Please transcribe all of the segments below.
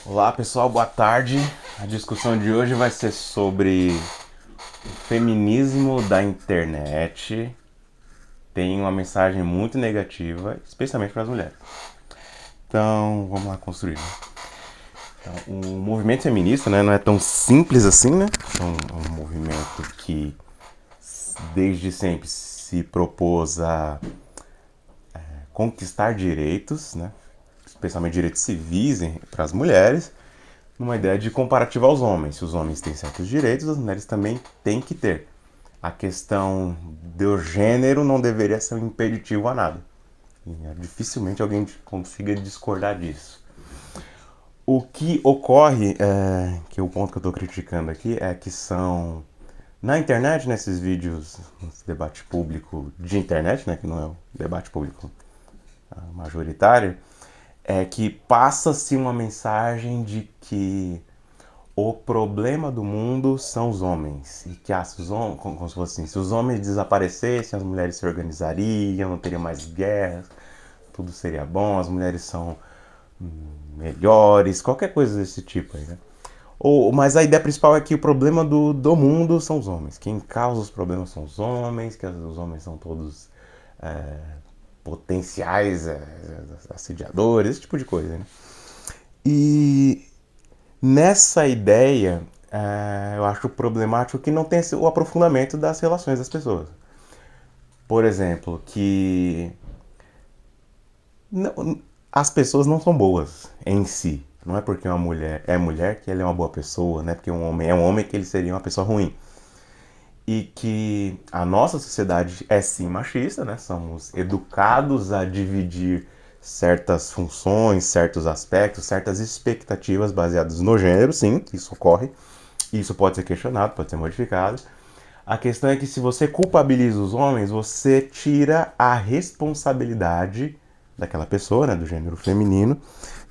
Olá pessoal, boa tarde. A discussão de hoje vai ser sobre o feminismo da internet. Tem uma mensagem muito negativa, especialmente para as mulheres. Então, vamos lá construir. Então, o movimento feminista, né, não é tão simples assim, né? É um movimento que desde sempre se propôs a conquistar direitos, né? Especialmente direitos civis para as mulheres, numa ideia de comparativa aos homens. Se os homens têm certos direitos, as mulheres também têm que ter. A questão do gênero não deveria ser um impeditivo a nada. E dificilmente alguém consiga discordar disso. O que ocorre, que é o ponto que eu estou criticando aqui, é que são na internet, nesses vídeos, nesse debate público de internet, né, que não é o debate público majoritário, é que passa-se uma mensagem de que o problema do mundo são os homens. E que se os homens, como se fosse assim, se os homens desaparecessem, as mulheres se organizariam, não teria mais guerras, tudo seria bom, as mulheres são melhores, qualquer coisa desse tipo aí, né? Mas a ideia principal é que o problema do mundo são os homens. Quem causa os problemas são os homens, que os homens são todos potenciais assediadores, esse tipo de coisa, né? E nessa ideia, eu acho problemático que não tem o aprofundamento das relações das pessoas. Por exemplo, que não, as pessoas não são boas em si. Não é porque uma mulher é mulher que ela é uma boa pessoa, não é porque um homem é um homem que ele seria uma pessoa ruim. E que a nossa sociedade é sim machista, né? Somos educados a dividir certas funções, certos aspectos, certas expectativas baseadas no gênero, sim, isso ocorre. Isso pode ser questionado, pode ser modificado. A questão é que se você culpabiliza os homens, você tira a responsabilidade daquela pessoa, né, do gênero feminino,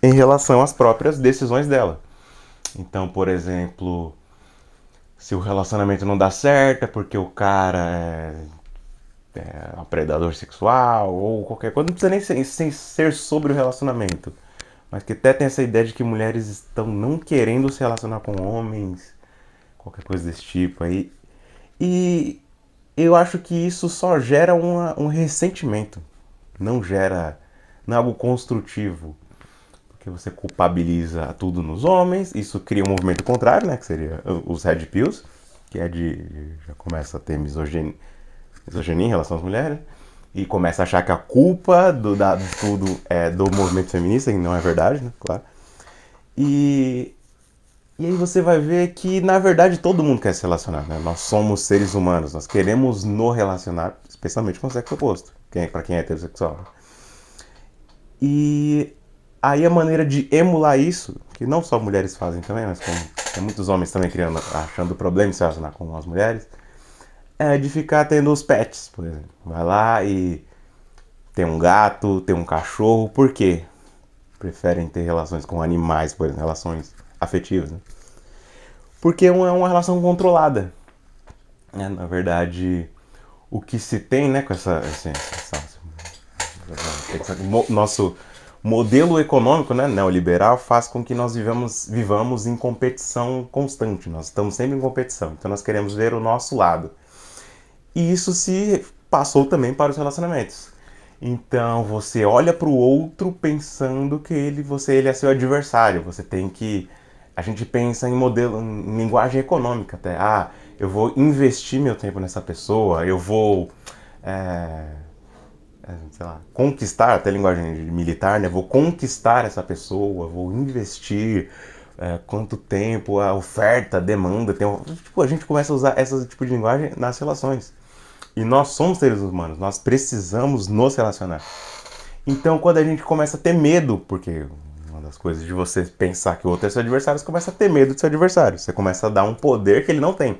em relação às próprias decisões dela. Então, por exemplo, se o relacionamento não dá certo é porque o cara é um predador sexual ou qualquer coisa, não precisa nem ser sobre o relacionamento. Mas que até tem essa ideia de que mulheres estão não querendo se relacionar com homens, qualquer coisa desse tipo aí. E eu acho que isso só gera um ressentimento. Não gera. Não é algo construtivo. Porque você culpabiliza tudo nos homens. Isso cria um movimento contrário, né? Que seria os Red Pills. Que é de. Já começa a ter misoginia em relação às mulheres. E começa a achar que a culpa de tudo é do movimento feminista, que não é verdade, né? Claro. E e aí você vai ver que, na verdade, todo mundo quer se relacionar, né? Nós somos seres humanos, nós queremos nos relacionar, especialmente com o sexo oposto, para quem é heterossexual. E aí a maneira de emular isso, que não só mulheres fazem também, mas como tem muitos homens também criando, achando problema em se relacionar com as mulheres, é de ficar tendo os pets, por exemplo. Vai lá e tem um gato, tem um cachorro, por quê? Preferem ter relações com animais, por exemplo, relações afetivas, né? Porque é uma relação controlada. Né? Na verdade, o que se tem, né, com nosso modelo econômico, né, neoliberal, faz com que nós vivamos em competição constante. Nós estamos sempre em competição. Então nós queremos ver o nosso lado. E isso se passou também para os relacionamentos. Então você olha para o outro pensando que ele é seu adversário. Você tem que a gente pensa em modelo, em linguagem econômica até. Ah, eu vou investir meu tempo nessa pessoa, eu vou é, sei lá, conquistar, até linguagem militar, né? Vou conquistar essa pessoa, vou investir quanto tempo, a oferta, a demanda. Tipo, a gente começa a usar esse tipo de linguagem nas relações. E nós somos seres humanos, nós precisamos nos relacionar. Então, quando a gente começa a ter medo, porque uma das coisas de você pensar que o outro é seu adversário, você começa a ter medo do seu adversário. Você começa a dar um poder que ele não tem.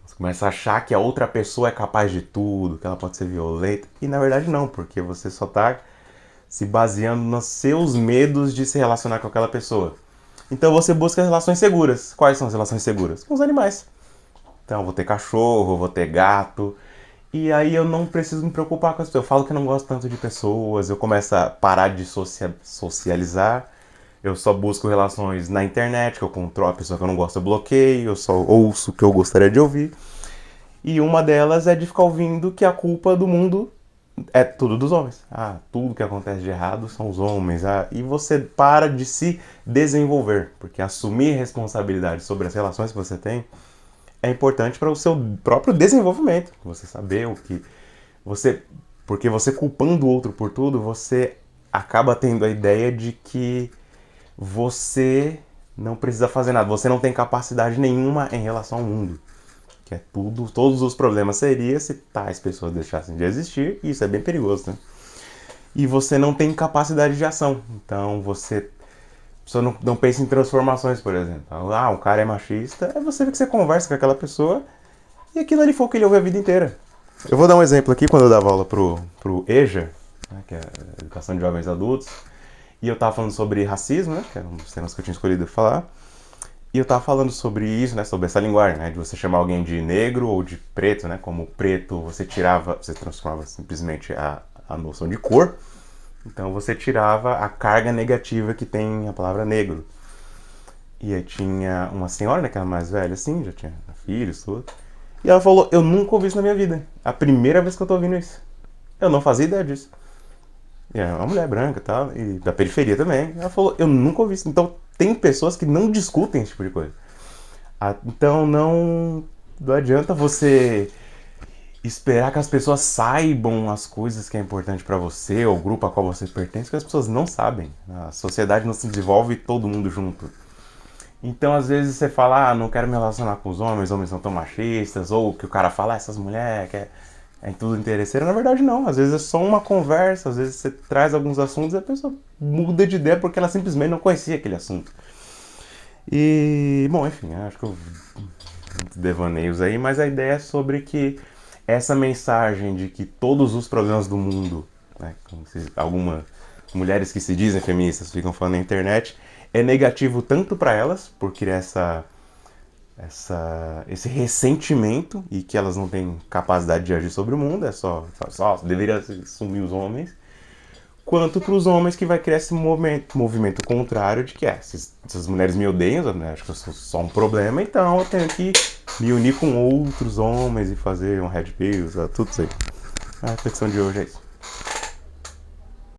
Você começa a achar que a outra pessoa é capaz de tudo, que ela pode ser violenta. E na verdade não, porque você só está se baseando nos seus medos de se relacionar com aquela pessoa. Então você busca relações seguras. Quais são as relações seguras? Com os animais. Então, eu vou ter cachorro, vou ter gato. E aí eu não preciso me preocupar com as pessoas. Eu falo que eu não gosto tanto de pessoas, eu começo a parar de socializar. Eu só busco relações na internet, que eu controlo a pessoa que eu não gosto, eu bloqueio, eu só ouço o que eu gostaria de ouvir. E uma delas é de ficar ouvindo que a culpa do mundo é tudo dos homens. Ah, tudo que acontece de errado são os homens. Ah, e você para de se desenvolver, porque assumir responsabilidade sobre as relações que você tem é importante para o seu próprio desenvolvimento. Você saber o que você, porque você culpando o outro por tudo, você acaba tendo a ideia de que você não precisa fazer nada, você não tem capacidade nenhuma em relação ao mundo. Que é tudo, todos os problemas seriam se tais pessoas deixassem de existir, e isso é bem perigoso, né? E você não tem capacidade de ação. Então você não pensa em transformações, por exemplo. Ah, um cara é machista, é você ver que você conversa com aquela pessoa e aquilo ali foi o que ele ouve a vida inteira. Eu vou dar um exemplo aqui quando eu dava aula pro EJA, né, que é a Educação de Jovens Adultos, e eu tava falando sobre racismo, né, que era um dos temas que eu tinha escolhido falar. E eu tava falando sobre isso, né, sobre essa linguagem, né, de você chamar alguém de negro ou de preto, né, como preto você tirava, você transformava simplesmente a noção de cor, então você tirava a carga negativa que tem a palavra negro. E aí tinha uma senhora, né, que era mais velha assim, já tinha filhos, tudo, e ela falou, eu nunca ouvi isso na minha vida, é a primeira vez que eu tô ouvindo isso. Eu não fazia ideia disso. E é uma mulher branca e tal, e da periferia também. Ela falou, eu nunca ouvi isso. Então tem pessoas que não discutem esse tipo de coisa. Então não adianta você esperar que as pessoas saibam as coisas que é importante pra você, ou o grupo a qual você pertence, porque as pessoas não sabem. A sociedade não se desenvolve todo mundo junto. Então, às vezes você fala, ah, não quero me relacionar com os homens não tão machistas, ou que o cara fala, ah, essas mulheres, que é tudo interesseiro. Na verdade, não. Às vezes é só uma conversa, às vezes você traz alguns assuntos e a pessoa muda de ideia porque ela simplesmente não conhecia aquele assunto. E, bom, enfim, acho que eu devaneios aí, mas a ideia é sobre que essa mensagem de que todos os problemas do mundo, né, como se algumas mulheres que se dizem feministas ficam falando na internet, é negativo tanto para elas, por criar esse ressentimento e que elas não têm capacidade de agir sobre o mundo, é só deveria sumir os homens, quanto para os homens que vai criar esse movimento contrário de que essas mulheres me odeiam, né, acho que eu sou só um problema, então eu tenho que me unir com outros homens e fazer um red pill, tudo isso aí. A reflexão de hoje é isso.